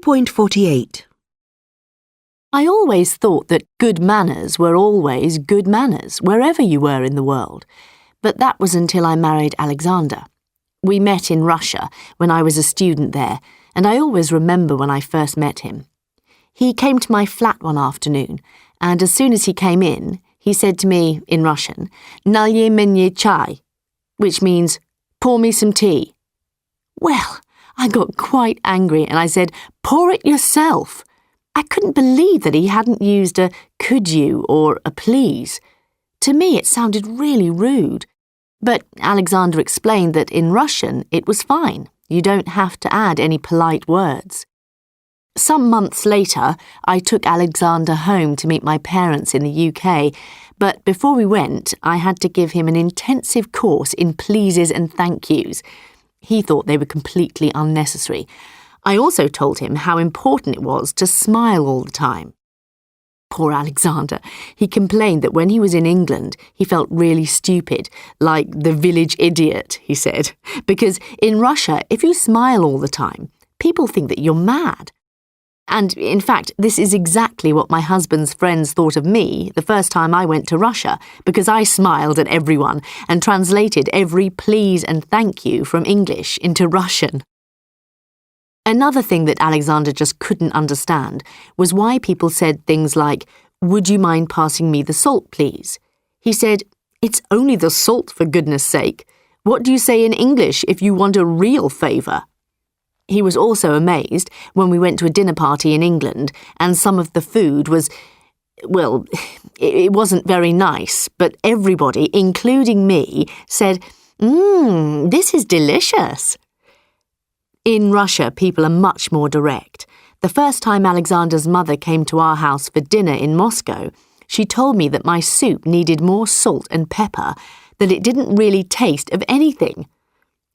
2.48. I always thought that good manners were always good manners, wherever you were in the world. But that was until I married Alexander. We met in Russia when I was a student there, and I always remember when I first met him. He came to my flat one afternoon, and as soon as he came in, he said to me in Russian, "Nalye menye chai," which means, "Pour me some tea." Well, I got quite angry and I said, "Pour it yourself." I couldn't believe that he hadn't used a "could you" or a "please." To me, it sounded really rude. But Alexander explained that in Russian, it was fine. You don't have to add any polite words. Some months later, I took Alexander home to meet my parents in the UK, but before we went, I had to give him an intensive course in pleases and thank yous. He thought they were completely unnecessary. I also told him how important it was to smile all the time. Poor Alexander. He complained that when he was in England, he felt really stupid, like the village idiot, he said, because in Russia, if you smile all the time, people think that you're mad. And, in fact, this is exactly what my husband's friends thought of me the first time I went to Russia, because I smiled at everyone and translated every please and thank you from English into Russian. Another thing that Alexander just couldn't understand was why people said things like, "Would you mind passing me the salt, please?" He said, "It's only the salt, for goodness sake. What do you say in English if you want a real favour?" He was also amazed when we went to a dinner party in England and some of the food was, well, it wasn't very nice, but everybody, including me, said, "This is delicious." In Russia, people are much more direct. The first time Alexander's mother came to our house for dinner in Moscow, she told me that my soup needed more salt and pepper, that it didn't really taste of anything.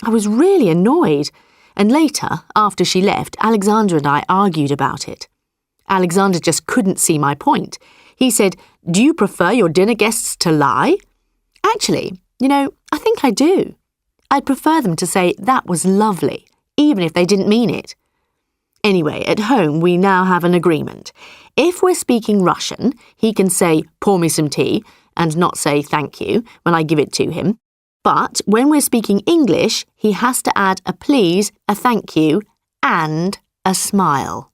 I was really annoyed. And later, after she left, Alexander and I argued about it. Alexander just couldn't see my point. He said, "Do you prefer your dinner guests to lie?" Actually, I think I do. I'd prefer them to say, "That was lovely," even if they didn't mean it. Anyway, at home we now have an agreement. If we're speaking Russian, he can say, "Pour me some tea," and not say "thank you" when I give it to him. But when we're speaking English, he has to add a please, a thank you, and a smile.